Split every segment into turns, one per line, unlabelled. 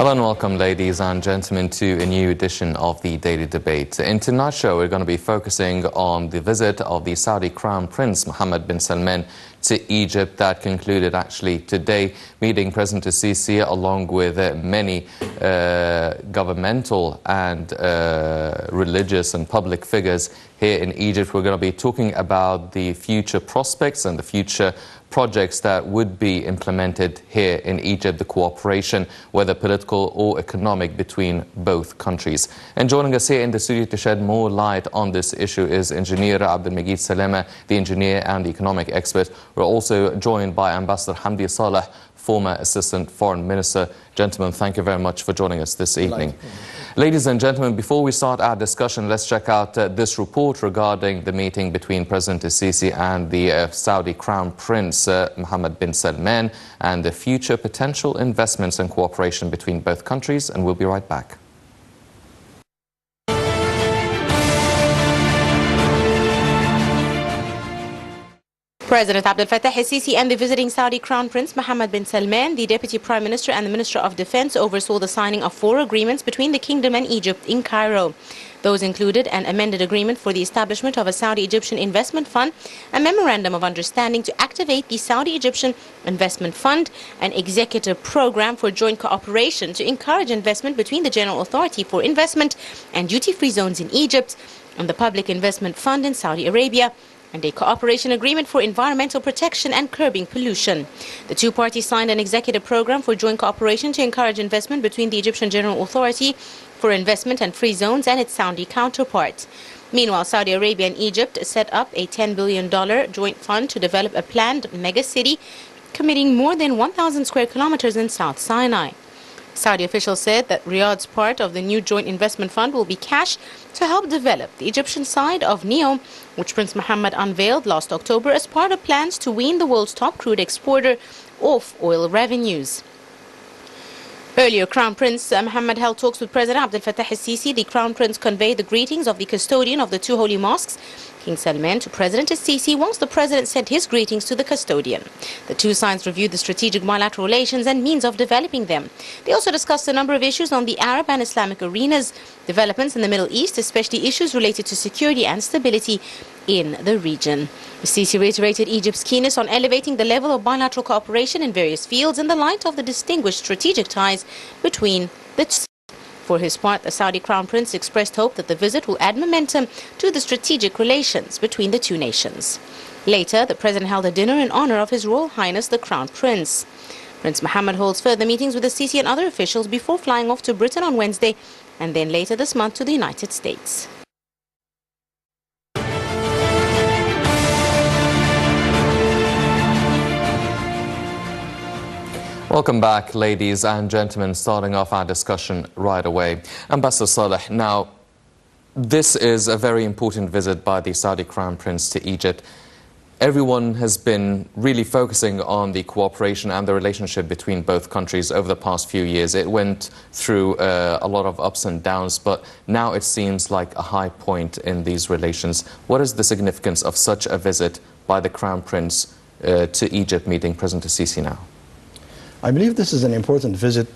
Hello and welcome, ladies and gentlemen, to a new edition of the Daily Debate. In tonight's show, we're going to be focusing on the visit of the Saudi Crown Prince Mohammed bin Salman to Egypt that concluded actually today, meeting President Sisi along with many governmental and religious and public figures here in Egypt. We're going to be talking about the future prospects and the future projects that would be implemented here in Egypt, the cooperation, whether political or economic, between both countries. And joining us here in the studio to shed more light on this issue is Engineer المجيد Slameh, the engineer and the economic expert. We're also joined by Ambassador Hamdi Saleh, former Assistant Foreign Minister. Gentlemen, thank you very much for joining us this evening. Ladies and gentlemen, before we start our discussion, let's check out this report regarding the meeting between President Sisi and the Saudi Crown Prince Mohammed bin Salman and the future potential investments and cooperation between both countries, and we'll be right back.
President Abdel Fattah al-Sisi and the visiting Saudi Crown Prince Mohammed bin Salman, the Deputy Prime Minister and the Minister of Defense, oversaw the signing of 4 agreements between the Kingdom and Egypt in Cairo. Those included an amended agreement for the establishment of a Saudi-Egyptian investment fund, a memorandum of understanding to activate the Saudi-Egyptian investment fund, an executive program for joint cooperation to encourage investment between the General Authority for Investment and duty-free zones in Egypt and the Public Investment Fund in Saudi Arabia, and a cooperation agreement for environmental protection and curbing pollution. The two parties signed an executive program for joint cooperation to encourage investment between the Egyptian General Authority for Investment and Free Zones and its Saudi counterpart. Meanwhile, Saudi Arabia and Egypt set up a $10 billion joint fund to develop a planned mega-city committing more than 1,000 square kilometers in South Sinai. Saudi officials said that Riyadh's part of the new joint investment fund will be cash to help develop the Egyptian side of NEOM, which Prince Mohammed unveiled last October as part of plans to wean the world's top crude exporter off oil revenues. Earlier, Crown Prince Mohammed held talks with President Abdel Fattah al-Sisi. The Crown Prince conveyed the greetings of the custodian of the 2 holy mosques, King Salman, to President al-Sisi, whilst the President sent his greetings to the custodian. The two sides reviewed the strategic bilateral relations and means of developing them. They also discussed a number of issues on the Arab and Islamic arenas, developments in the Middle East, especially issues related to security and stability in the region. Sisi reiterated Egypt's keenness on elevating the level of bilateral cooperation in various fields in the light of the distinguished strategic ties between the two. For his part, the Saudi Crown Prince expressed hope that the visit will add momentum to the strategic relations between the two nations. Later, the President held a dinner in honor of His Royal Highness the Crown Prince. Prince Mohammed holds further meetings with the Sisi and other officials before flying off to Britain on Wednesday and then later this month to the United States.
Welcome back, ladies and gentlemen. Starting off our discussion right away. Ambassador Saleh, now, this is a very important visit by the Saudi Crown Prince to Egypt. Everyone has been really focusing on the cooperation and the relationship between both countries over the past few years. It went through a lot of ups and downs, but now it seems like a high point in these relations. What is the significance of such a visit by the Crown Prince to Egypt, meeting President Sisi now?
I believe this is an important visit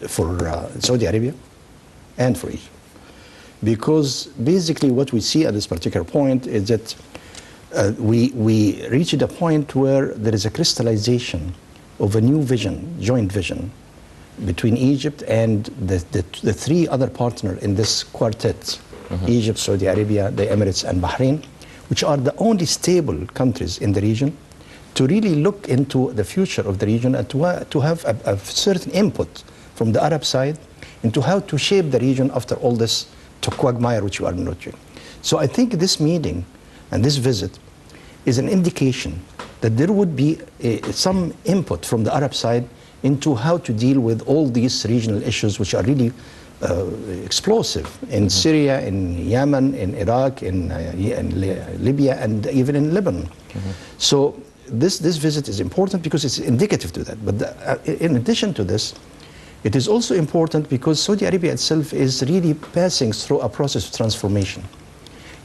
for Saudi Arabia and for Egypt, because basically what we see at this particular point is that we reached a point where there is a crystallization of a new vision, joint vision, between Egypt and the 3 other partners in this quartet, Egypt, Saudi Arabia, the Emirates and Bahrain, which are the only stable countries in the region, to really look into the future of the region and to have a certain input from the Arab side into how to shape the region after all this quagmire which we are nurturing. So I think this meeting and this visit is an indication that there would be some input from the Arab side into how to deal with all these regional issues which are really explosive in Syria, in Yemen, in Iraq, in Libya, and even in Lebanon. So this visit is important because it's indicative to that. But in addition to this, it is also important because Saudi Arabia itself is really passing through a process of transformation.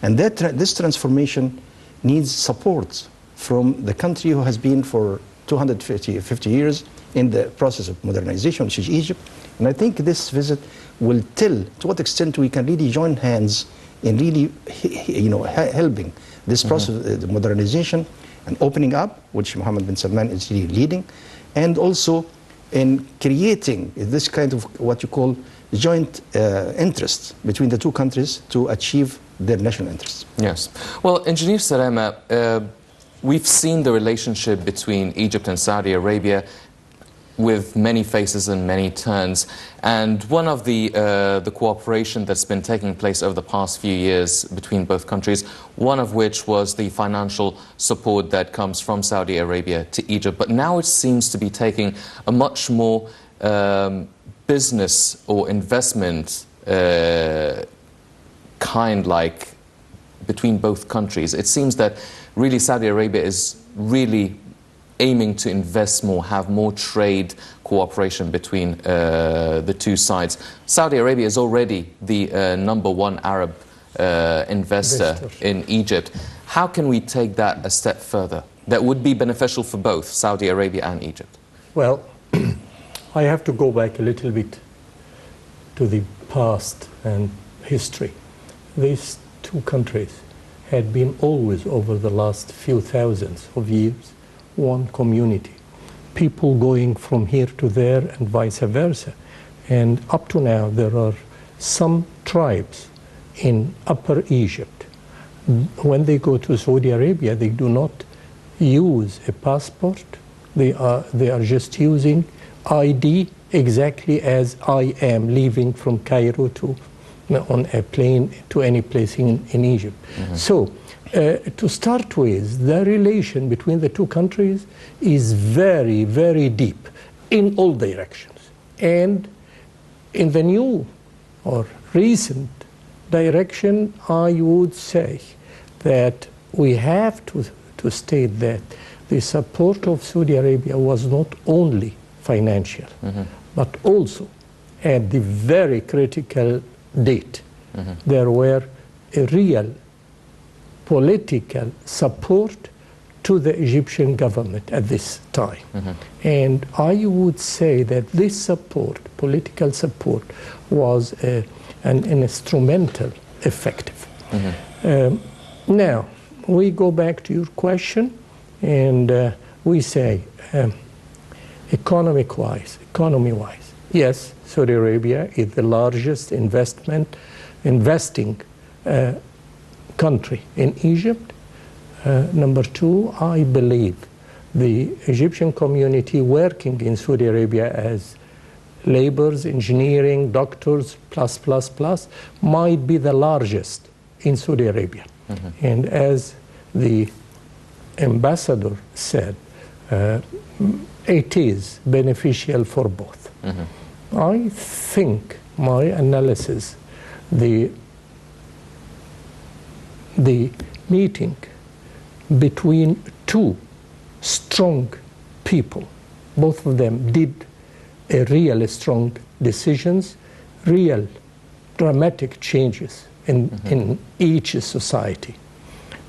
And this transformation needs support from the country who has been for 250 years in the process of modernization, which is Egypt, And I think this visit will tell to what extent we can really join hands in really, helping this process, the modernization and opening up, which Mohammed bin Salman is really leading, and also in creating this kind of what you call joint interest between the two countries to achieve their national interests.
Yes. Well, Engineer Sallama, we've seen the relationship between Egypt and Saudi Arabia with many faces and many turns. And one of the cooperation that's been taking place over the past few years between both countries, one of which was the financial support that comes from Saudi Arabia to Egypt. But now it seems to be taking a much more business or investment kind like between both countries. It seems that really Saudi Arabia is really aiming to invest more, have more trade cooperation between the two sides. Saudi Arabia is already the #1 Arab investor in Egypt. How can we take that a step further that would be beneficial for both Saudi Arabia and Egypt?
Well, I have to go back a little bit to the past and history. These two countries had been always, over the last few thousands of years, one community. People going from here to there and vice versa. And up to now, there are some tribes in Upper Egypt. When they go to Saudi Arabia, they do not use a passport. They are just using ID exactly as I am leaving from Cairo on a plane to any place in Egypt. So, to start with, the relation between the two countries is very, very deep in all directions. And in the new or recent direction, I would say that we have to state that the support of Saudi Arabia was not only financial, but also at the very critical date. There were a real political support to the Egyptian government at this time. And I would say that this support, political support, was an instrumental effective. Now, we go back to your question, and we say, economy-wise, yes, Saudi Arabia is the largest investing country in Egypt. Number two, I believe the Egyptian community working in Saudi Arabia as laborers, engineering, doctors, plus, might be the largest in Saudi Arabia. And as the ambassador said, it is beneficial for both. I think my analysis, the meeting between two strong people, both of them did a real strong decisions, real dramatic changes in each society.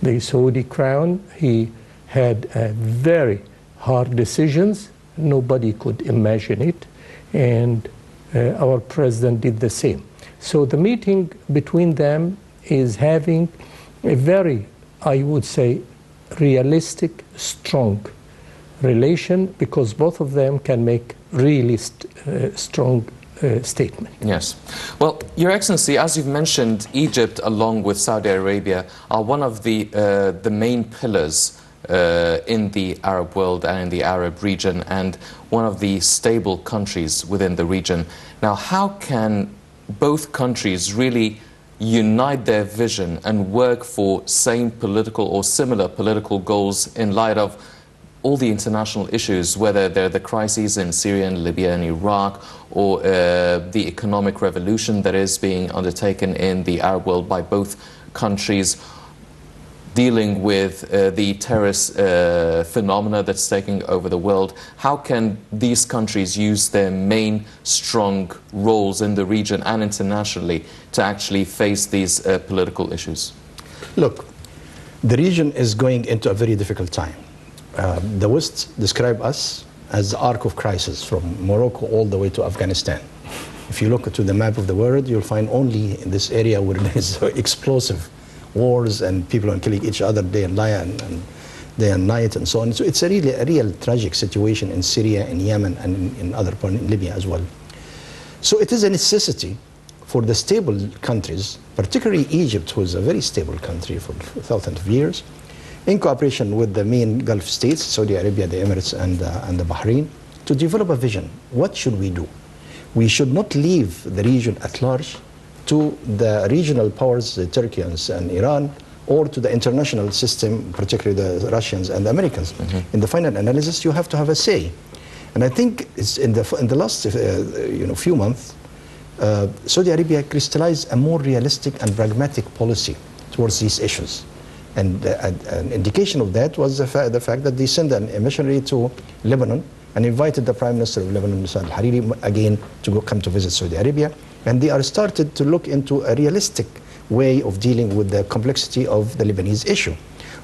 The Saudi crown, he had very hard decisions, nobody could imagine it, and our president did the same. So the meeting between them is having a very, I would say, realistic, strong relation, because both of them can make really strong statement.
Yes. Well, Your Excellency, as you've mentioned, Egypt, along with Saudi Arabia, are one of the main pillars in the Arab world and in the Arab region, and one of the stable countries within the region. Now, how can both countries really unite their vision and work for same political or similar political goals in light of all the international issues, whether they're the crises in Syria and Libya and Iraq, or the economic revolution that is being undertaken in the Arab world by both countries, dealing with the terrorist phenomena that's taking over the world? How can these countries use their main strong roles in the region and internationally to actually face these political issues?
Look, the region is going into a very difficult time. The West describe us as the arc of crisis from Morocco all the way to Afghanistan. If you look to the map of the world, you'll find only in this area where there is explosive wars and people are killing each other day and night and so on. So it's a real tragic situation in Syria, in Yemen, and in other parts, in Libya as well. So it is a necessity for the stable countries, particularly Egypt, who is a very stable country for thousands of years, in cooperation with the main Gulf states, Saudi Arabia, the Emirates, and the Bahrain, to develop a vision. What should we do? We should not leave the region at large to the regional powers, the Turkians and Iran, or to the international system, particularly the Russians and the Americans. In the final analysis, you have to have a say. And I think it's in the last few months, Saudi Arabia crystallized a more realistic and pragmatic policy towards these issues. And an indication of that was the fact that they sent a missionary to Lebanon and invited the Prime Minister of Lebanon, Mr. al-Hariri, again to come to visit Saudi Arabia. And they are started to look into a realistic way of dealing with the complexity of the Lebanese issue.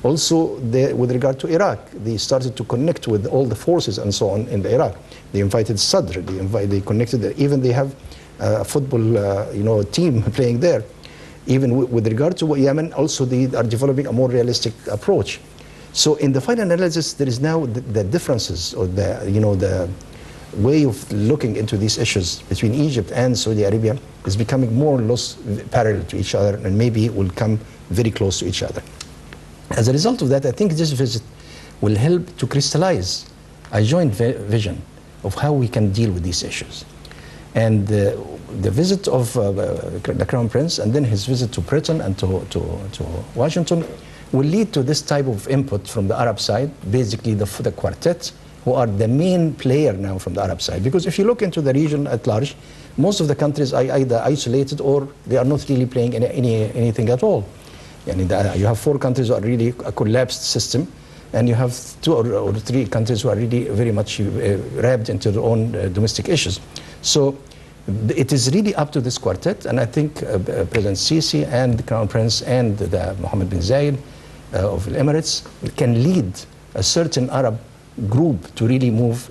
Also, with regard to Iraq, they started to connect with all the forces and so on in Iraq. They invited Sadr, they connected, even they have a football team playing there. Even with regard to Yemen, also they are developing a more realistic approach. So in the final analysis, there is now the differences or the way of looking into these issues between Egypt and Saudi Arabia is becoming more or less parallel to each other, and maybe will come very close to each other. As a result of that, I think this visit will help to crystallize a joint vision of how we can deal with these issues. And the visit of the Crown Prince and then his visit to Britain and to Washington will lead to this type of input from the Arab side, basically the quartet, who are the main player now from the Arab side. Because if you look into the region at large, most of the countries are either isolated or they are not really playing anything at all. You have 4 countries who are really a collapsed system, and you have 2 or 3 countries who are really very much wrapped into their own domestic issues. So it is really up to this quartet, and I think President Sisi and the Crown Prince and the Mohammed bin Zayed of the Emirates can lead a certain Arab group to really move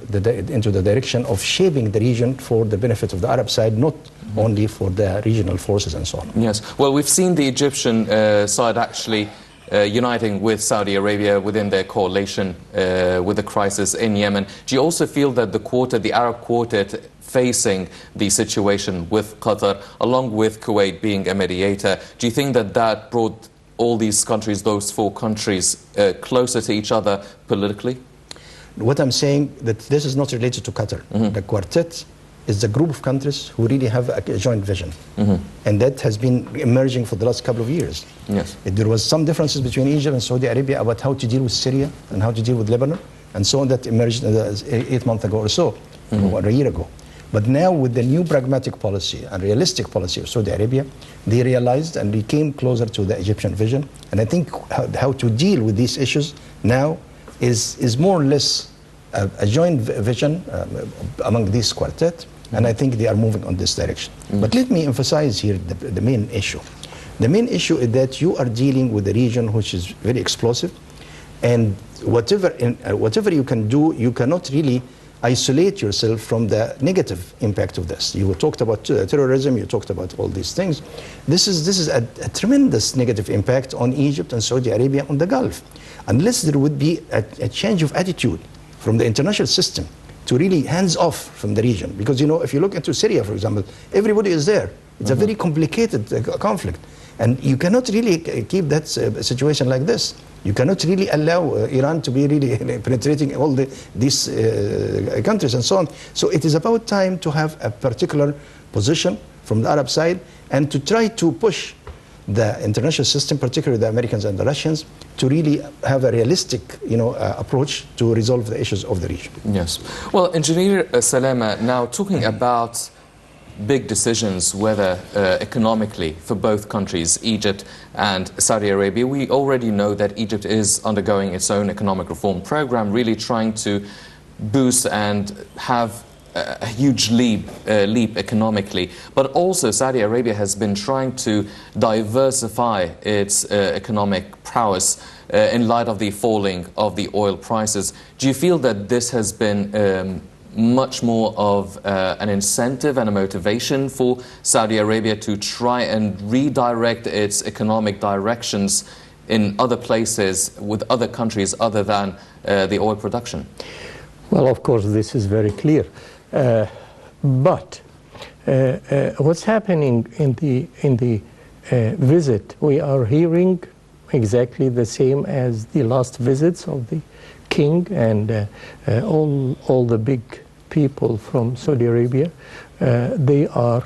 into the direction of shaping the region for the benefit of the Arab side, not only for the regional forces and so on.
Yes, well, we've seen the Egyptian side actually uniting with Saudi Arabia within their coalition with the crisis in Yemen. Do you also feel that the Arab quartet facing the situation with Qatar, along with Kuwait being a mediator, do you think that brought all these countries, those 4 countries, closer to each other politically?
What I'm saying, that this is not related to Qatar. The quartet is the group of countries who really have a joint vision. And that has been emerging for the last couple of years.
Yes.
There was some differences between Egypt and Saudi Arabia about how to deal with Syria and how to deal with Lebanon, and so on, that emerged 8 months ago or so, or a year ago. But now with the new pragmatic policy and realistic policy of Saudi Arabia, they realized and they came closer to the Egyptian vision. And I think how to deal with these issues now is more or less a joint vision among this quartet, and I think they are moving on this direction. But let me emphasize here the main issue. The main issue is that you are dealing with a region which is very explosive, and whatever you can do, you cannot really isolate yourself from the negative impact of this. You talked about terrorism, you talked about all these things. This is a tremendous negative impact on Egypt and Saudi Arabia on the Gulf. Unless there would be a change of attitude from the international system to really hands off from the region. Because, if you look into Syria, for example, everybody is there. It's a very complicated conflict. And you cannot really keep that situation like this. You cannot really allow Iran to be really penetrating all these countries and so on. So it is about time to have a particular position from the Arab side and to try to push the international system, particularly the Americans and the Russians, to really have a realistic approach to resolve the issues of the region.
Yes. Well, Engineer Salama, now talking about big decisions, whether economically for both countries, Egypt and Saudi Arabia, we already know that Egypt is undergoing its own economic reform program, really trying to boost and have a huge leap economically. But also Saudi Arabia has been trying to diversify its economic prowess in light of the falling of the oil prices. Do you feel that this has been much more of an incentive and a motivation for Saudi Arabia to try and redirect its economic directions in other places with other countries other than the oil production?
Well, of course, this is very clear. But what's happening in the visit, we are hearing exactly the same as the last visits of the king and all the big people from Saudi Arabia. They are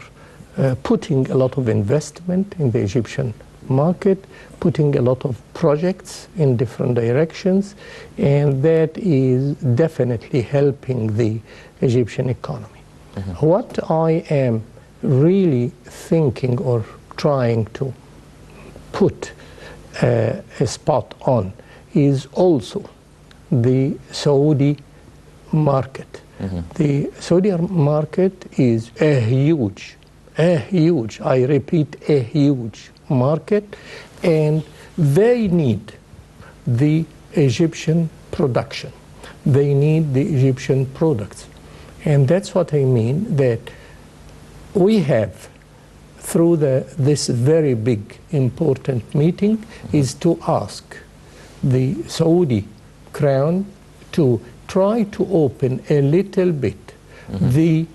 putting a lot of investment in the Egyptian market, putting a lot of projects in different directions, and that is definitely helping the Egyptian economy. Mm-hmm. What I am really thinking or trying to put a spot on is also the Saudi market. Mm-hmm. The Saudi market is a huge, I repeat, a huge market, and they need the Egyptian production. They need the Egyptian products. And that's what I mean, that we have, through this very big, important meeting, is to ask the Saudi crown to try to open a little bit the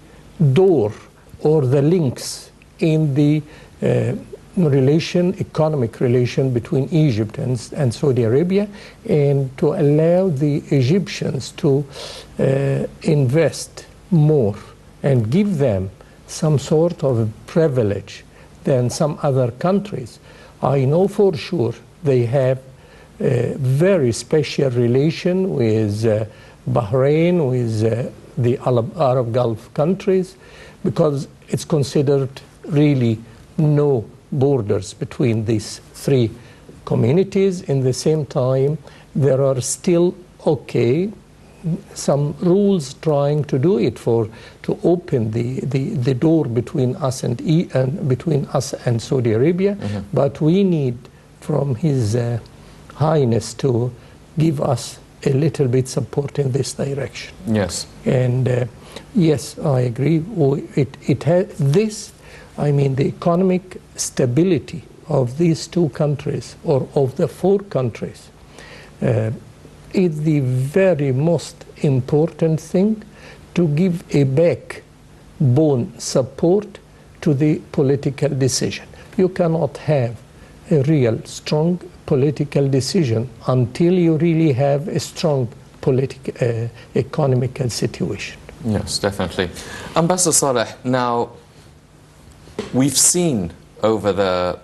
door or the links in the economic relation between Egypt and Saudi Arabia, and to allow the Egyptians to invest more and give them some sort of privilege than some other countries. I know for sure they have a very special relation with Bahrain, with the Arab Gulf countries, because it's considered really no borders between these three communities. In the same time, there are still some rules trying to do it to open the door between us and between us and Saudi Arabia. Mm-hmm. But we need from His Highness to give us a little bit support in this direction.
Yes.
And yes, I agree. It has this. I mean, the economic stability of these two countries, or of the four countries, is the very most important thing to give a backbone support to the political decision. You cannot have a real strong political decision until you really have a strong economical situation.
Yes, definitely. Ambassador Saleh, now we've seen over the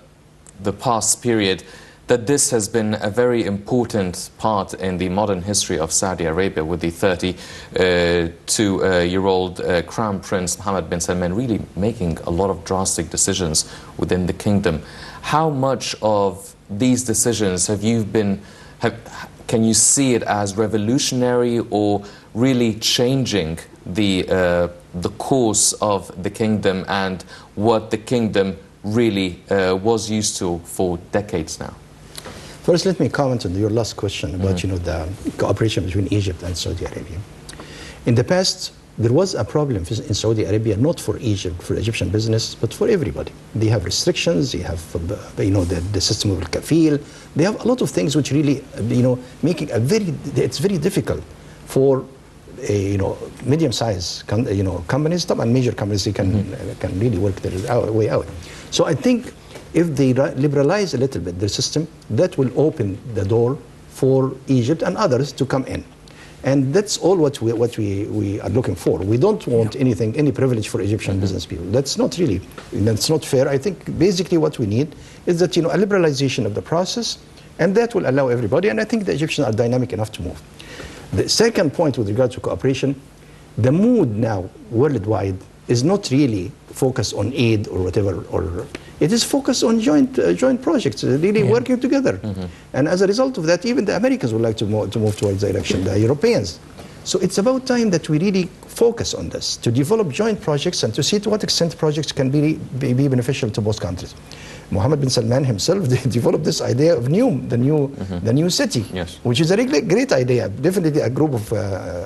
past period that this has been a very important part in the modern history of Saudi Arabia, with the 32-year-old Crown Prince Mohammed bin Salman really making a lot of drastic decisions within the kingdom. How much of these decisions can you see it as revolutionary or really changing the course of the kingdom and what the kingdom really was used to for decades now?
First, let me comment on your last question about the cooperation between Egypt and Saudi Arabia. In the past, there was a problem in Saudi Arabia, not for Egypt, for Egyptian business, but for everybody. They have restrictions. They have the system of al-kafil. They have a lot of things which really making it's very difficult for medium-sized companies and major companies. They can really work their way out. So I think if they liberalize a little bit their system, that will open the door for Egypt and others to come in. And that's all what we are looking for. We don't want any privilege for Egyptian business people. That's not fair. I think basically what we need is that a liberalization of the process, and that will allow everybody. And I think the Egyptians are dynamic enough to move. The second point with regard to cooperation, the mood now worldwide is not really focused on aid or whatever, or it is focused on joint projects, really working together. And as a result of that, even the Americans would like to move towards that direction, the Europeans. So it's about time that we really focus on this, to develop joint projects and to see to what extent projects can be beneficial to both countries. Mohammed bin Salman himself developed this idea of the new city,
Yes.
which is a really great idea. Definitely a group of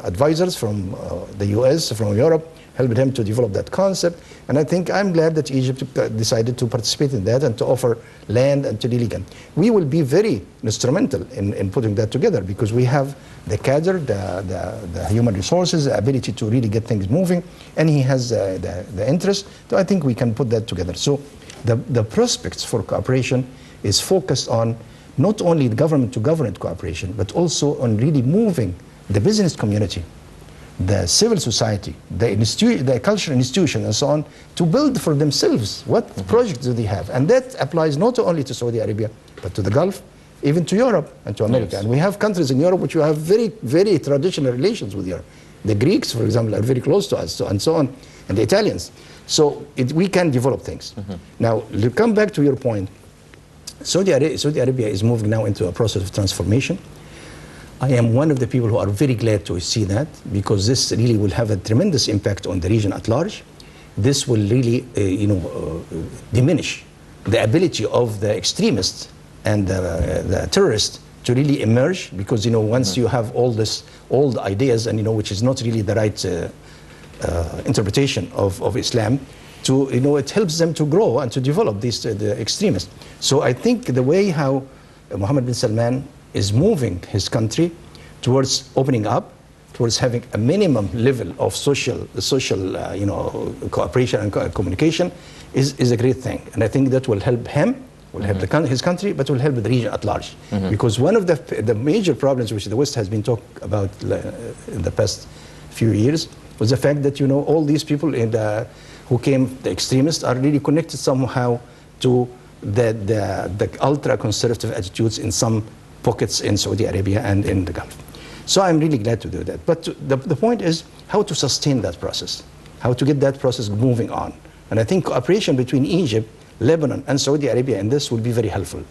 advisors from the US, from Europe, helped him to develop that concept. And I think I'm glad that Egypt decided to participate in that and to offer land and to really get. We will be very instrumental in putting that together because we have the cadre, the human resources, the ability to really get things moving, and he has the interest. So I think we can put that together. So the prospects for cooperation is focused on not only government-to-government cooperation, but also on really moving the business community, the civil society, the cultural institution, and so on, to build for themselves what projects do they have. And that applies not only to Saudi Arabia, but to the Gulf, even to Europe and to America.
Yes.
And we have countries in Europe which have very, very traditional relations with Europe. The Greeks, for example, are very close to us, and so on, and the Italians. So we can develop things. Now, to come back to your point, Saudi Arabia is moving now into a process of transformation. I am one of the people who are very glad to see that, because this really will have a tremendous impact on the region at large. This will really, diminish the ability of the extremists and the terrorists to really emerge, because once you have all this old ideas and which is not really the right interpretation of Islam, it helps them to grow and to develop the extremists. So I think the way how Mohammed bin Salman is moving his country towards opening up, towards having a minimum level of social cooperation and communication is a great thing. And I think that will help him, will help his country, but will help the region at large. Because one of the major problems which the West has been talking about in the past few years was the fact that all these people who came, the extremists, are really connected somehow to the ultra-conservative attitudes in some pockets in Saudi Arabia and in the Gulf. So I'm really glad to do that. But the point is how to sustain that process, how to get that process moving on. And I think cooperation between Egypt, Lebanon, and Saudi Arabia in this will be very helpful.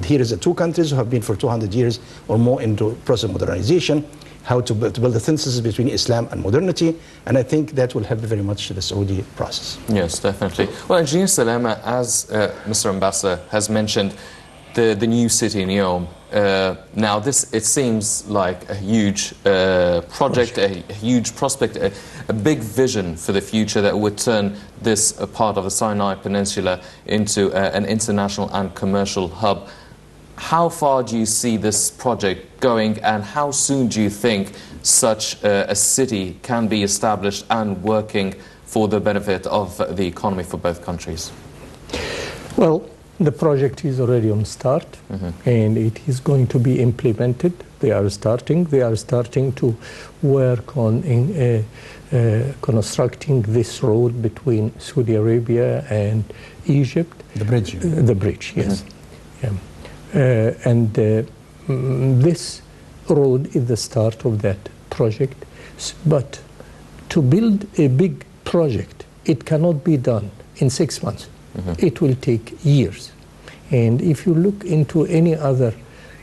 Here is the two countries who have been for 200 years or more into process of modernization, how to build the synthesis between Islam and modernity, and I think that will help very much the Saudi process.
Yes, definitely. Well, Engineer Salama, as Mr. Ambassador has mentioned, the new city, Neom, now this, it seems like a huge project, a huge prospect, a big vision for the future that would turn this part of the Sinai Peninsula into an international and commercial hub. How far do you see this project going, and how soon do you think such a city can be established and working for the benefit of the economy for both countries?
Well, the project is already on start, and it is going to be implemented. They are starting to work on constructing this road between Saudi Arabia and Egypt.
The bridge.
The bridge, yes. Yeah. This road is the start of that project. But to build a big project, it cannot be done in 6 months. It will take years. And if you look into any other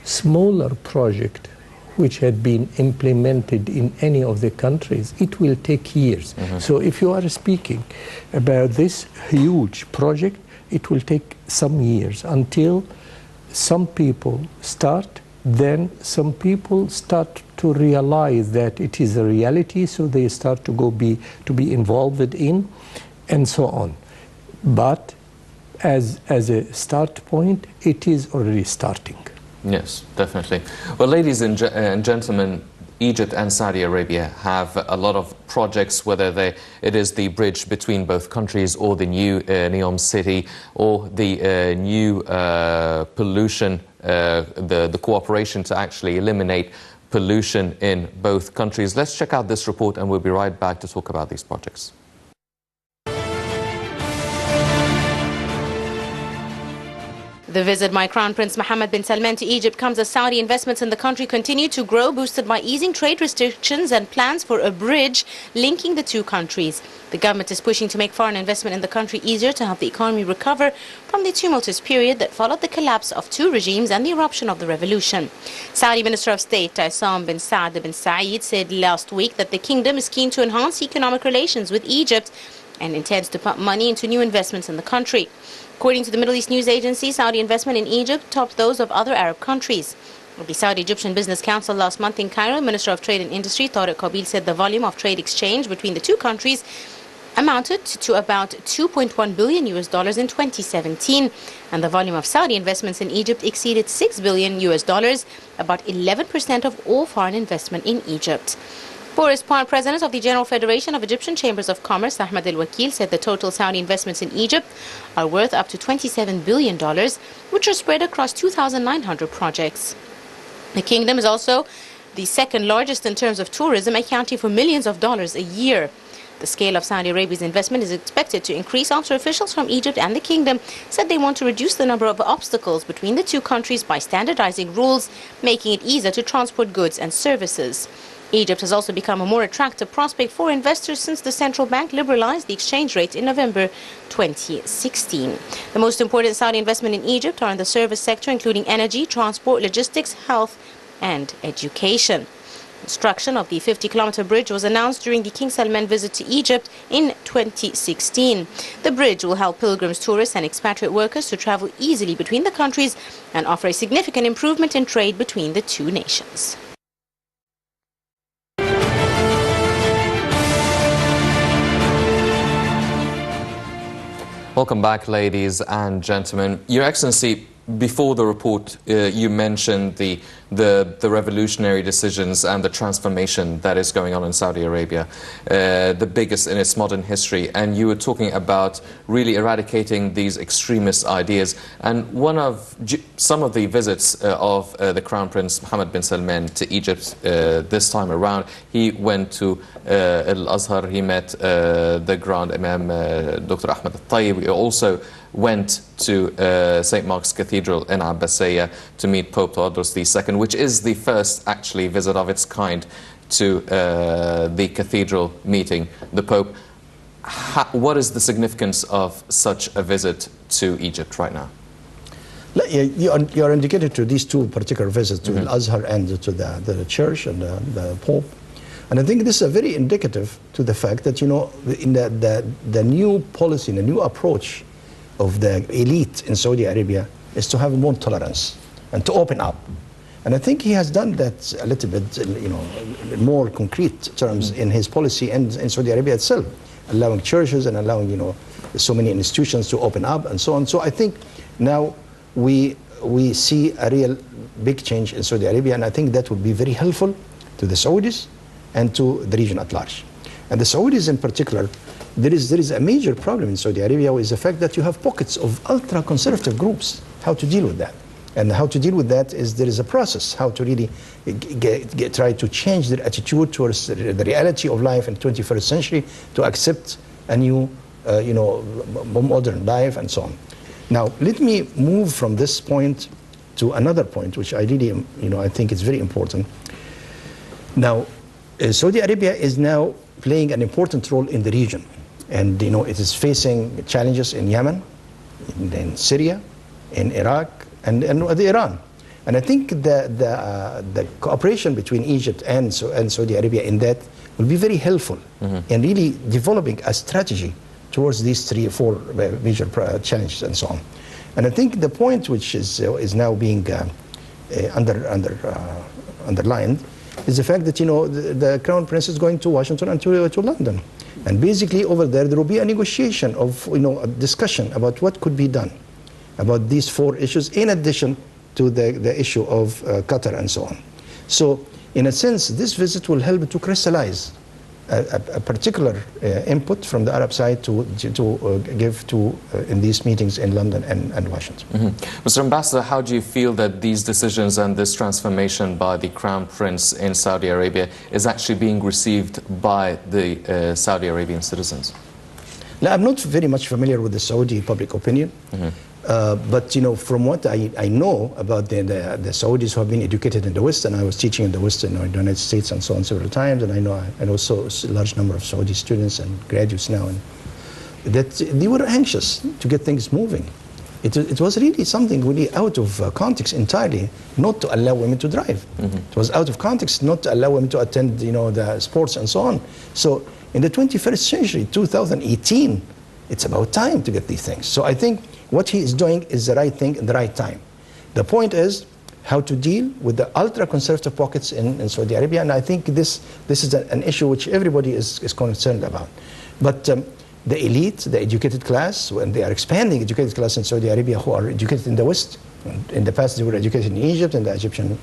smaller project which had been implemented in any of the countries, it will take years. So if you are speaking about this huge project, it will take some years until some people start, then some people start to realize that it is a reality, so they start to be involved in, and so on. But as a start point, it is already starting.
Yes, definitely. Well, ladies and gentlemen, Egypt and Saudi Arabia have a lot of projects, whether it is the bridge between both countries, or the new Neom city, or the new pollution, the cooperation to actually eliminate pollution in both countries. Let's check out this report and we'll be right back to talk about these projects.
The visit by Crown Prince Mohammed bin Salman to Egypt comes as Saudi investments in the country continue to grow, boosted by easing trade restrictions and plans for a bridge linking the two countries. The government is pushing to make foreign investment in the country easier to help the economy recover from the tumultuous period that followed the collapse of two regimes and the eruption of the revolution. Saudi Minister of State Isam bin Saad bin Saeed said last week that the kingdom is keen to enhance economic relations with Egypt and intends to pump money into new investments in the country. According to the Middle East News Agency, Saudi investment in Egypt topped those of other Arab countries. At the Saudi-Egyptian Business Council last month in Cairo, Minister of Trade and Industry Tariq Qabil said the volume of trade exchange between the two countries amounted to about $2.1 billion in 2017, and the volume of Saudi investments in Egypt exceeded $6 billion, about 11% of all foreign investment in Egypt. For his part, President of the General Federation of Egyptian Chambers of Commerce, Ahmed Al-Wakil, said the total Saudi investments in Egypt are worth up to $27 billion, which are spread across 2,900 projects. The kingdom is also the second largest in terms of tourism, accounting for millions of dollars a year. The scale of Saudi Arabia's investment is expected to increase after officials from Egypt and the kingdom said they want to reduce the number of obstacles between the two countries by standardizing rules, making it easier to transport goods and services. Egypt has also become a more attractive prospect for investors since the central bank liberalized the exchange rate in November 2016. The most important Saudi investment in Egypt are in the service sector, including energy, transport, logistics, health, and education. Construction of the 50-kilometer bridge was announced during the King Salman visit to Egypt in 2016. The bridge will help pilgrims, tourists, and expatriate workers to travel easily between the countries and offer a significant improvement in trade between the two nations.
Welcome back, ladies and gentlemen. Your Excellency, before the report, you mentioned the revolutionary decisions and the transformation that is going on in Saudi Arabia, the biggest in its modern history. And you were talking about really eradicating these extremist ideas. And some of the visits of the Crown Prince Mohammed bin Salman to Egypt this time around, he went to Al-Azhar, he met the Grand Imam Dr. Ahmed Al-Tayyib. He also went to St. Mark's Cathedral in Abbasiyah to meet Pope Tawadros II, which is the first actually visit of its kind to the cathedral meeting the Pope. What is the significance of such a visit to Egypt right now?
You are indicated to these two particular visits, to Al-Azhar and to the church and the Pope. And I think this is very indicative to the fact that, you know, in the new policy, the new approach of the elite in Saudi Arabia is to have more tolerance and to open up. And I think he has done that a little bit, you know, in more concrete terms in his policy and in Saudi Arabia itself, allowing churches and allowing, you know, so many institutions to open up and so on. So I think now we see a real big change in Saudi Arabia, and I think that would be very helpful to the Saudis and to the region at large. And the Saudis in particular, there is a major problem in Saudi Arabia is the fact that you have pockets of ultra-conservative groups. How to deal with that? And how to deal with that is there is a process, how to really try to change their attitude towards the reality of life in the 21st century, to accept a new, you know, modern life and so on. Now, let me move from this point to another point, which I really, you know, I think is very important. Now, Saudi Arabia is now playing an important role in the region. And, you know, it is facing challenges in Yemen, in Syria, in Iraq, and Iran. And I think the cooperation between Egypt and Saudi Arabia in that will be very helpful in really developing a strategy towards these 3 or 4 major challenges and so on. And I think the point which is now being underlined is the fact that, you know, the Crown Prince is going to Washington and to London. And basically over there will be a negotiation of, you know, a discussion about what could be done about these 4 issues in addition to the issue of Qatar and so on. So in a sense, this visit will help to crystallize a particular input from the Arab side to give to in these meetings in London and Washington.
Mr. Ambassador, how do you feel that these decisions and this transformation by the Crown Prince in Saudi Arabia is actually being received by the Saudi Arabian citizens?
Now, I'm not very much familiar with the Saudi public opinion. But, you know, from what I know about the Saudis who have been educated in the West, and I was teaching in the West in the United States and so on several times, and I know also a large number of Saudi students and graduates now, and that they were anxious to get things moving. It was really something really out of context entirely, not to allow women to drive. It was out of context not to allow women to attend, you know, the sports and so on. So in the 21st century, 2018, it's about time to get these things. So I think what he is doing is the right thing in the right time. The point is how to deal with the ultra-conservative pockets in Saudi Arabia, and I think this is an issue which everybody is concerned about. But the elite, the educated class, when they are expanding educated class in Saudi Arabia who are educated in the West, in the past they were educated in Egypt, in the Egyptian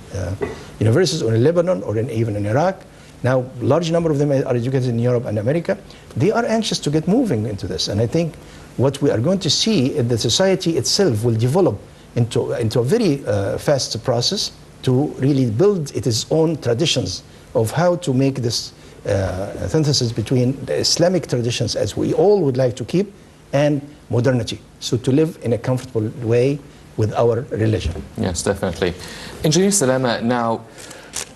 universities, or in Lebanon, or even in Iraq. Now, large number of them are educated in Europe and America. They are anxious to get moving into this, and I think what we are going to see is the society itself will develop into a very fast process to really build its own traditions of how to make this synthesis between the Islamic traditions, as we all would like to keep, and modernity. So to live in a comfortable way with our religion.
Yes, definitely. Engineer Salama, now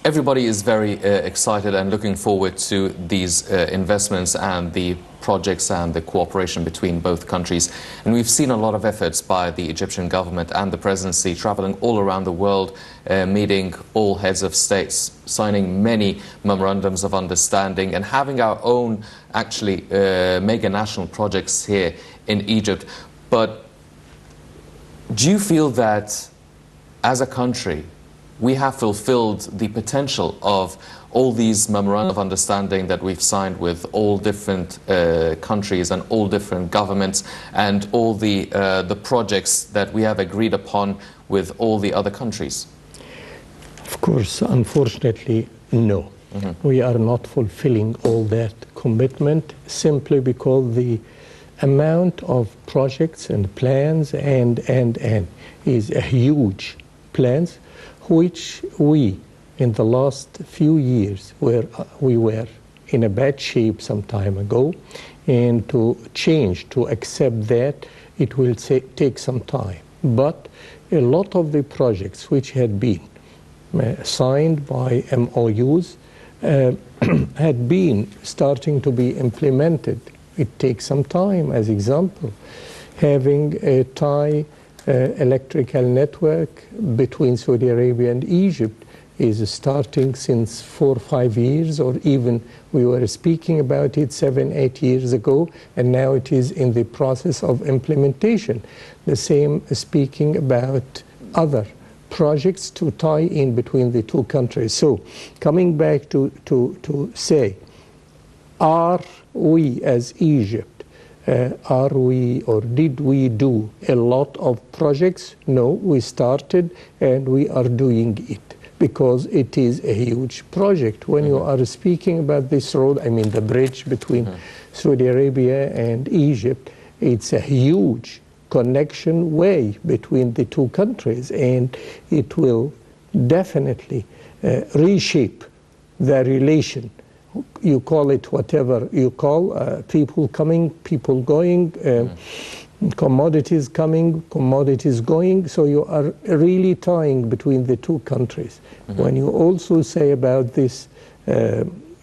everybody is very excited and looking forward to these investments and the projects and the cooperation between both countries. And we've seen a lot of efforts by the Egyptian government and the presidency traveling all around the world, meeting all heads of states, signing many memorandums of understanding, and having our own, actually, mega national projects here in Egypt. But do you feel that as a country we have fulfilled the potential of all these memorandum of understanding that we've signed with all different countries and all different governments, and all the projects that we have agreed upon with all the other countries?
Of course, unfortunately, no. We are not fulfilling all that commitment simply because the amount of projects and plans and is a huge plans, which we, in the last few years, we were in a bad shape some time ago, and to change, to accept that, it will take some time. But a lot of the projects which had been signed by MOUs had been starting to be implemented. It takes some time. As example, having a Thai electrical network between Saudi Arabia and Egypt is starting since 4 or 5 years, or even we were speaking about it 7 or 8 years ago, and now it is in the process of implementation. The same speaking about other projects to tie in between the two countries. So coming back to say, are we as Egypt, are we or did we do a lot of projects? No, we started and we are doing it because it is a huge project. When you are speaking about this road, I mean the bridge between Saudi Arabia and Egypt, it's a huge connection way between the two countries, and it will definitely reshape the relation. You call it whatever you call, people coming, people going, commodities coming, commodities going. So you are really tying between the two countries. When you also say about this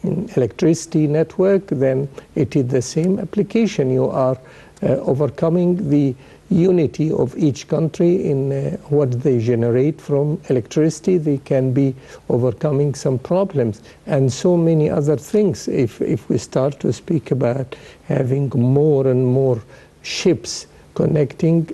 electricity network, then it is the same application. You are overcoming the unity of each country in what they generate from electricity. They can be overcoming some problems and so many other things. If we start to speak about having more and more ships connecting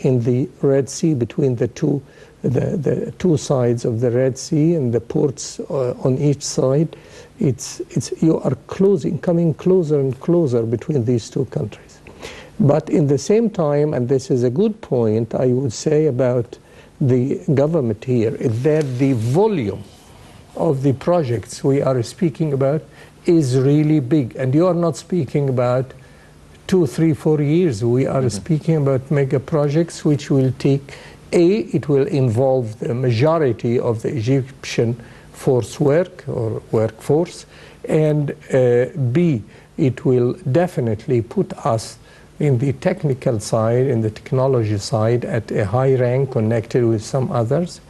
in the Red Sea between the two sides of the Red Sea and the ports on each side, you are coming closer and closer between these two countries. But in the same time, and this is a good point, I would say about the government here, is that the volume of the projects we are speaking about is really big. And you are not speaking about 2, 3, 4 years. We are speaking about mega projects which will take, it will involve the majority of the Egyptian force work or workforce, and B, it will definitely put us in the technical side, in the technology side, at a high rank connected with some others.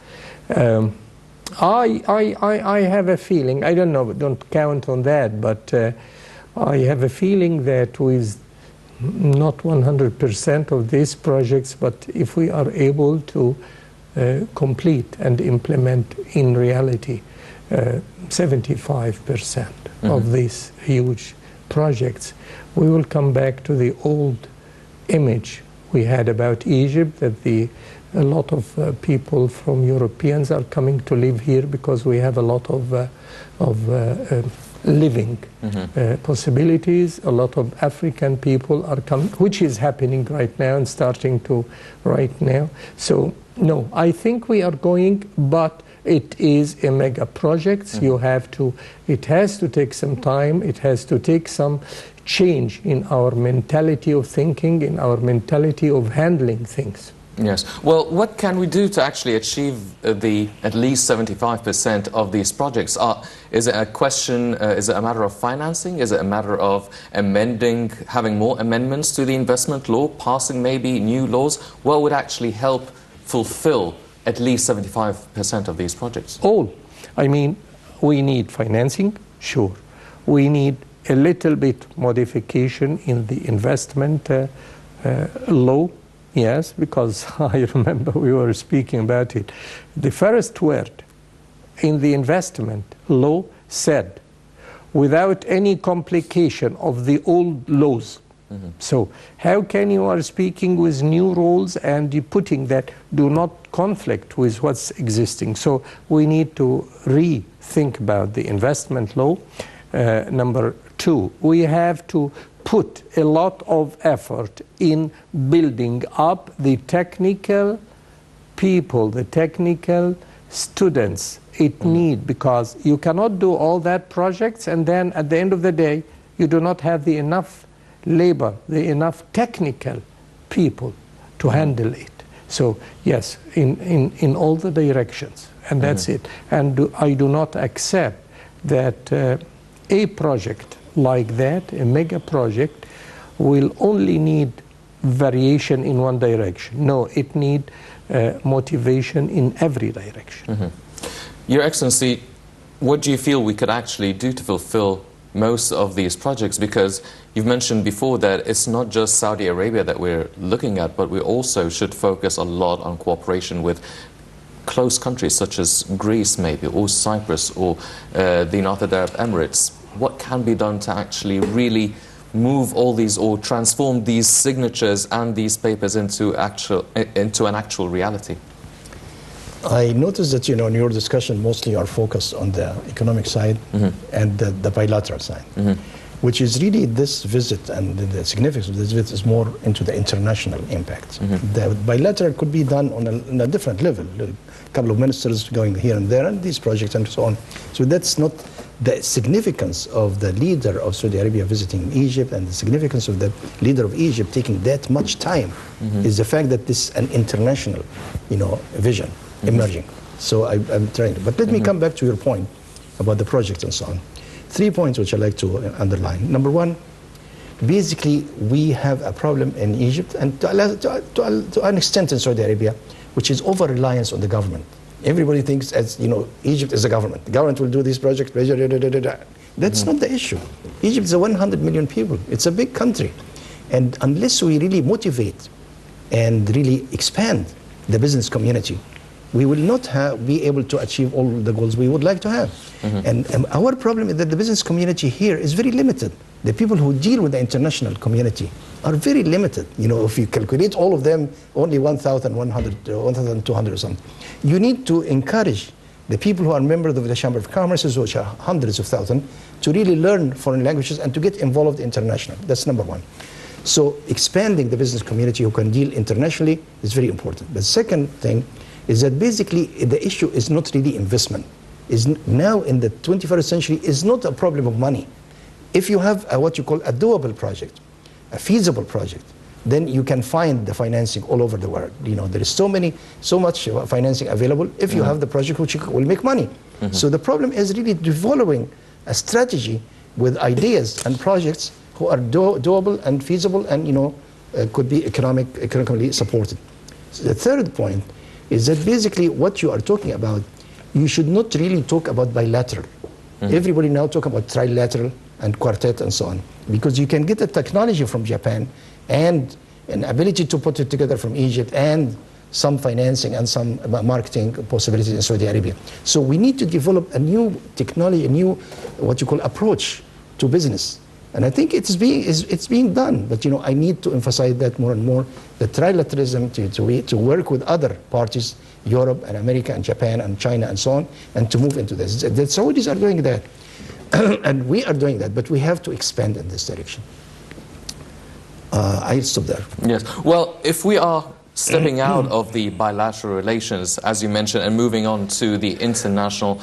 I have a feeling, I don't know, don't count on that, but I have a feeling that with not 100% of these projects, but if we are able to complete and implement in reality 75% of these huge projects, we will come back to the old image we had about Egypt, that a lot of people from Europeans are coming to live here because we have a lot of living possibilities. A lot of African people are coming, which is happening right now and starting to right now. So no, I think we are going, but it is a mega project. You have to, it has to take some time. It has to take some change in our mentality of thinking, in our mentality of handling things.
Yes. Well, what can we do to actually achieve the at least 75% of these projects? Is it a question, is it a matter of financing? Is it a matter of amending, having more amendments to the investment law, passing maybe new laws? What would actually help fulfill at least 75% of these projects?
All. I mean, we need financing, sure. We need a little bit modification in the investment law. Yes, because I remember we were speaking about it. The first word in the investment law said, without any complication of the old laws. So how can you are speaking with new rules and you putting that do not conflict with what's existing? So we need to rethink about the investment law. Number two, we have to put a lot of effort in building up the technical people, the technical students it need, because you cannot do all that projects and then at the end of the day you do not have the enough labor, the enough technical people to handle it. So yes, in all the directions, and that's it. And I do not accept that a project like that, a mega project, will only need variation in one direction. No, it needs motivation in every direction.
Your Excellency, what do you feel we could actually do to fulfill most of these projects? Because you've mentioned before that it's not just Saudi Arabia that we're looking at, but we also should focus a lot on cooperation with close countries such as Greece maybe, or Cyprus, or the United Arab Emirates. What can be done to actually really move all these or transform these signatures and these papers into an actual reality?
I noticed that, in your discussion mostly are focused on the economic side and the bilateral side, which is really this visit, and the significance of this visit is more into the international impact. The bilateral could be done on a different level, a couple of ministers going here and there, and these projects and so on. So that's not the significance of the leader of Saudi Arabia visiting Egypt, and the significance of the leader of Egypt taking that much time is the fact that this is an international, vision emerging. So I'm trying to, but let me come back to your point about the project and so on. 3 points which I'd like to underline. Number one, basically we have a problem in Egypt, and to an extent in Saudi Arabia, which is over-reliance on the government. Everybody thinks, as Egypt is a government. The government will do these projects. That's not the issue. Egypt is 100 million people. It's a big country. And unless we really motivate and really expand the business community, we will not be able to achieve all the goals we would like to have. And our problem is that the business community here is very limited. The people who deal with the international community are very limited. If you calculate all of them, only 1,100, 1,200 or something. You need to encourage the people who are members of the Chamber of Commerce, which are hundreds of thousands, to really learn foreign languages and to get involved internationally. That's number one. So expanding the business community who can deal internationally is very important. The second thing is that basically the issue is not really investment. Is now in the 21st century is not a problem of money. If you have what you call a doable project, a feasible project, then you can find the financing all over the world. There is so much financing available if you have the project which will make money. So the problem is really developing a strategy with ideas and projects who are doable and feasible and could be economically supported. So the third point is that basically what you are talking about, you should not really talk about bilateral. Everybody now talk about trilateral and quartet and so on, because you can get a technology from Japan and an ability to put it together from Egypt and some financing and some marketing possibilities in Saudi Arabia. So we need to develop a new technology, a new what you call approach to business And I think it's being done. But, I need to emphasize that more and more, the trilateralism to work with other parties, Europe and America and Japan and China and so on, and to move into this. The Saudis are doing that. And we are doing that, but we have to expand in this direction. I'll stop there.
Yes. Well, if we are stepping out of the bilateral relations, as you mentioned, and moving on to the international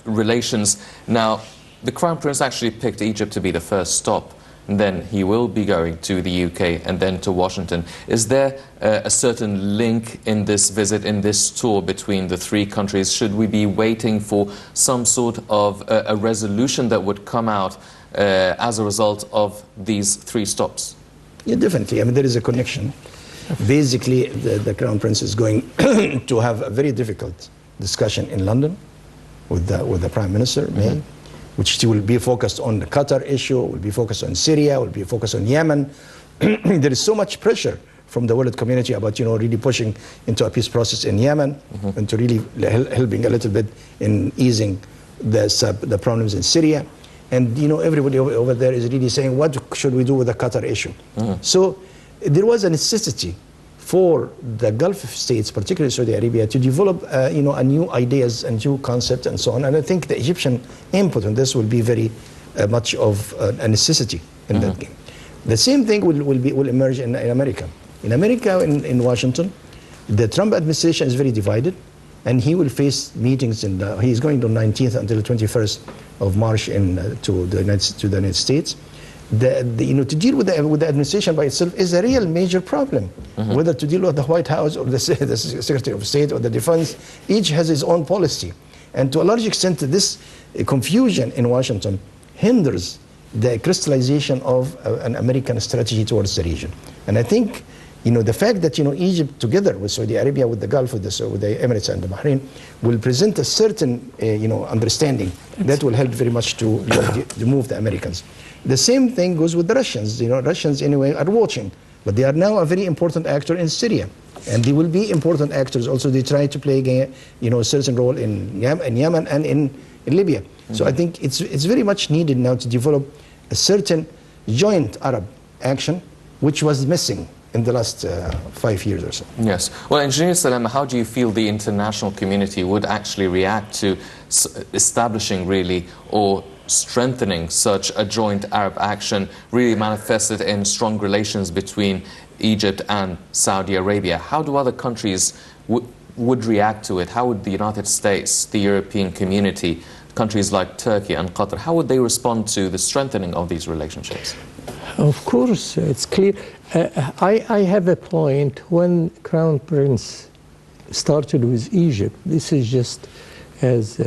relations, now, the Crown Prince actually picked Egypt to be the first stop. And then he will be going to the UK and then to Washington. Is there a certain link in this visit, in this tour between the three countries? Should we be waiting for some sort of a resolution that would come out as a result of these three stops?
Yeah, definitely. I mean, there is a connection. Basically, the Crown Prince is going to have a very difficult discussion in London with the Prime Minister, May, which will be focused on the Qatar issue, will be focused on Syria, will be focused on Yemen. There is so much pressure from the world community about, really pushing into a peace process in Yemen and to really helping a little bit in easing the problems in Syria. And, everybody over there is really saying, what should we do with the Qatar issue? So there was a necessity for the Gulf states, particularly Saudi Arabia, to develop, a new ideas and new concepts and so on. And I think the Egyptian input on this will be very much of a necessity in that game. The same thing will emerge in America. In America, in Washington, the Trump administration is very divided, and he will face meetings. He's going on 19th until the 21st of March to the United States. To deal with the administration by itself is a real major problem. Whether to deal with the White House or the Secretary of State or the Defense, each has its own policy. And to a large extent, this confusion in Washington hinders the crystallization of an American strategy towards the region. And I think, the fact that, Egypt, together with Saudi Arabia, with the Gulf, with the Emirates and the Bahrain, will present a certain, understanding that will help very much to move the Americans. The same thing goes with the Russians. Russians anyway are watching, but they are now a very important actor in Syria, and they will be important actors also. They try to play a certain role in Yemen and in Libya. So I think it's very much needed now to develop a certain joint Arab action, which was missing in the last 5 years or so.
Yes. Well, Engineer Sallama, how do you feel the international community would actually react to establishing really or strengthening such a joint Arab action, really manifested in strong relations between Egypt and Saudi Arabia? How do other countries would react to it? How would the United States, the European community, countries like Turkey and Qatar, how would they respond to the strengthening of these relationships?
Of course, it's clear. I have a point. When Crown Prince started with Egypt, this is just as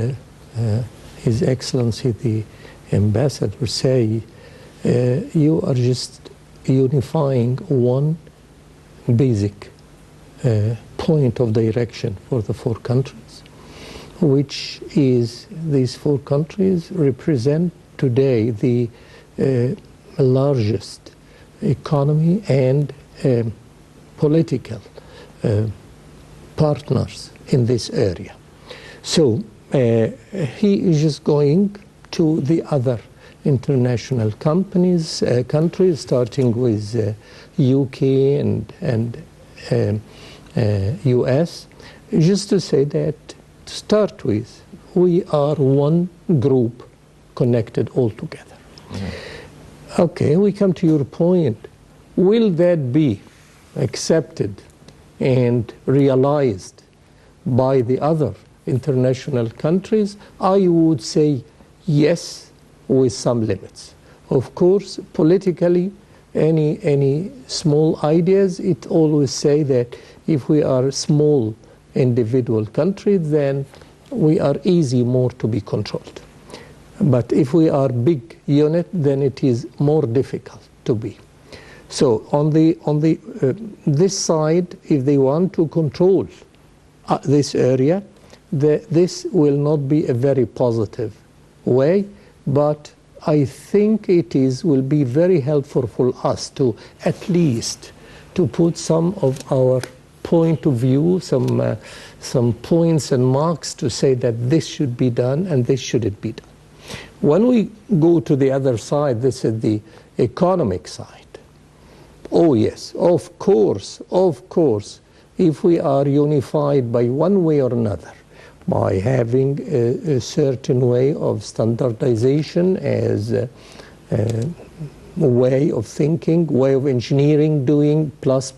His Excellency the Ambassador say, you are just unifying one basic point of direction for the four countries, which is these four countries represent today the largest economy and political partners in this area. So he is just going to the other international countries, starting with UK and US, just to say that, to start with, we are one group connected all together. Okay, we come to your point. Will that be accepted and realized by the other international countries? I would say yes, with some limits. Of course, politically, any small ideas, it always say that if we are a small individual country, then we are easy more to be controlled. But if we are big unit, then it is more difficult to be. So on this side, if they want to control this area, this will not be a very positive way, but I think will be very helpful for us to at least to put some of our point of view, some points and marks to say that this should be done and this shouldn't be done. When we go to the other side, this is the economic side. Oh yes, of course, if we are unified by one way or another, by having a certain way of standardization as a way of thinking, way of engineering, doing plus,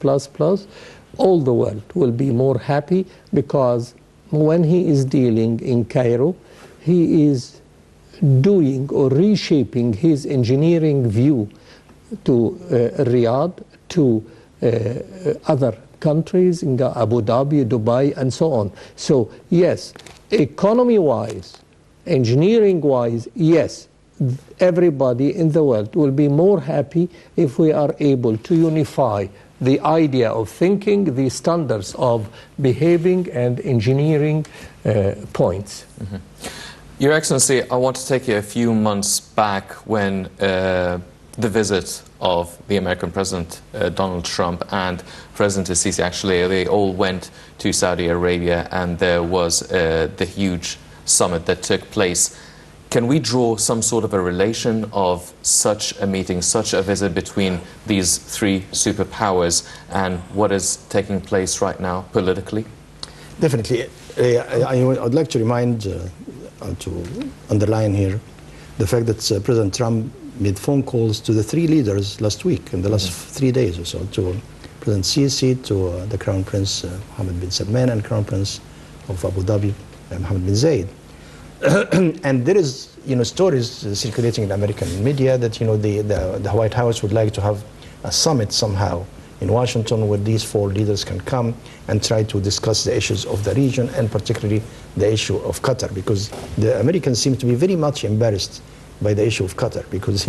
all the world will be more happy, because when he is dealing in Cairo, he is doing or reshaping his engineering view to Riyadh, to other countries, in Abu Dhabi, Dubai, and so on. So yes, economy-wise, engineering-wise, yes, everybody in the world will be more happy if we are able to unify the idea of thinking, the standards of behaving and engineering points.
Mm-hmm. Your Excellency, I want to take you a few months back when the visit of the American President Donald Trump and President Sisi, actually, they all went to Saudi Arabia, and there was the huge summit that took place. Can we draw some sort of a relation of such a meeting, such a visit between these three superpowers and what is taking place right now politically?
Definitely. I would like to remind, to underline here, the fact that President Trump made phone calls to the three leaders last week, in the last 3 days or so, to President Sisi, to the Crown Prince Mohammed bin Salman, and Crown Prince of Abu Dhabi, Mohammed bin Zayed. And there is, stories circulating in the American media that, the White House would like to have a summit somehow in Washington where these four leaders can come and try to discuss the issues of the region, and particularly the issue of Qatar, because the Americans seem to be very much embarrassed by the issue of Qatar, because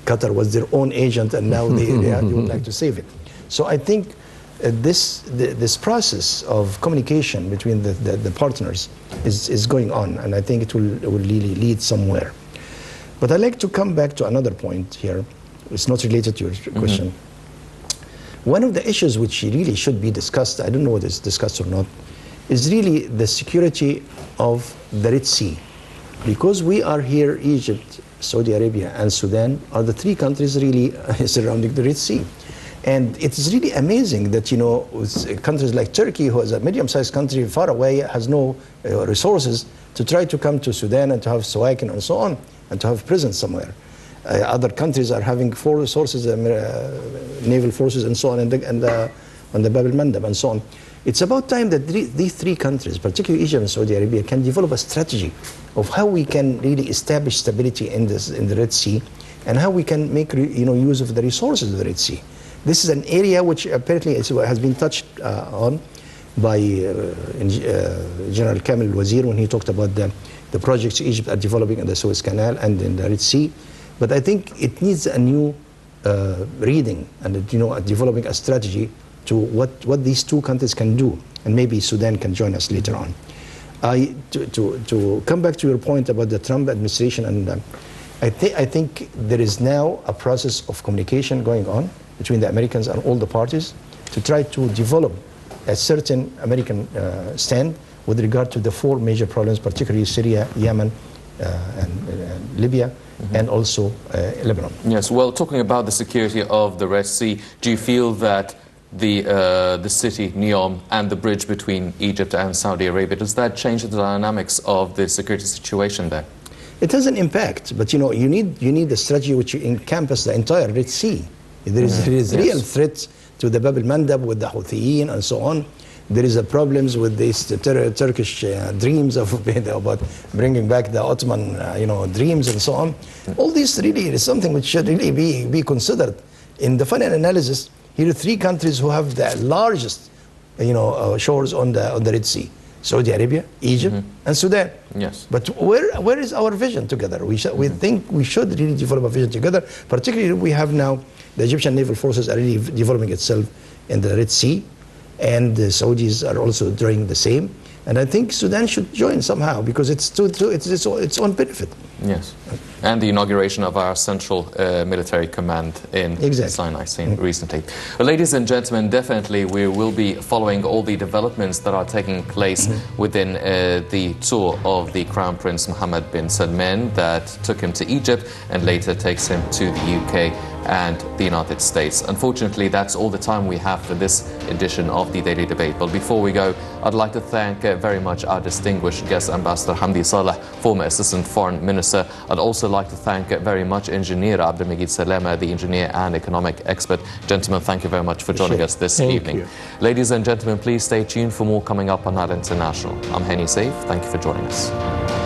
Qatar was their own agent, and now they would like to save it. So I think this process of communication between the partners is going on, and I think it will really lead somewhere. But I'd like to come back to another point here. It's not related to your question. One of the issues which really should be discussed, I don't know whether it's discussed or not, is really the security of the Red Sea. Because we are here, Egypt, Saudi Arabia, and Sudan are the three countries really surrounding the Red Sea. And it is really amazing that, countries like Turkey, who is a medium-sized country far away, has no resources to try to come to Sudan and to have Sawakin and so on, and to have prisons somewhere. Other countries are having full resources, naval forces and so on, and on the Bab al-Mandab and so on. It's about time that these three countries, particularly Egypt and Saudi Arabia, can develop a strategy of how we can really establish stability in the Red Sea, and how we can make use of the resources of the Red Sea. This is an area which apparently has been touched on by General Kamel al-Wazir when he talked about the projects Egypt are developing in the Suez Canal and in the Red Sea. But I think it needs a new reading, and developing a strategy to what these two countries can do, and maybe Sudan can join us later on. To come back to your point about the Trump administration, and I think there is now a process of communication going on between the Americans and all the parties to try to develop a certain American stand with regard to the four major problems, particularly Syria, Yemen, and Libya, and also Lebanon.
Yes, well, talking about the security of the Red Sea, do you feel that the city, Neom, and the bridge between Egypt and Saudi Arabia, does that change the dynamics of the security situation there?
It has an impact, but you need a strategy which encompasses the entire Red Sea. There is real threat to the Bab al-Mandab with the Houthiyyin and so on. There is problems with these Turkish dreams about bringing back the Ottoman dreams and so on. All this really is something which should really be considered. In the final analysis, here are three countries who have the largest shores on the Red Sea: Saudi Arabia, Egypt, and Sudan.
Yes.
But where is our vision together? We think we should really develop a vision together. Particularly, we have now the Egyptian naval forces are really developing itself in the Red Sea, and the Saudis are also doing the same. And I think Sudan should join somehow, because it's its own benefit.
Yes. And the inauguration of our central military command in Sinai recently. Well, ladies and gentlemen, definitely we will be following all the developments that are taking place within the tour of the Crown Prince Mohammed bin Salman that took him to Egypt and later takes him to the UK and the United States. Unfortunately, that's all the time we have for this edition of the Daily Debate. But before we go, I'd like to thank very much our distinguished guest, Ambassador Hamdi Saleh, former Assistant Foreign Minister. I'd also like to thank very much Engineer المجيد Slamah, the engineer and economic expert. Gentlemen, thank you very much for joining us this evening. Ladies and gentlemen, please stay tuned for more coming up on Al International. I'm Henny Saif. Thank you for joining us.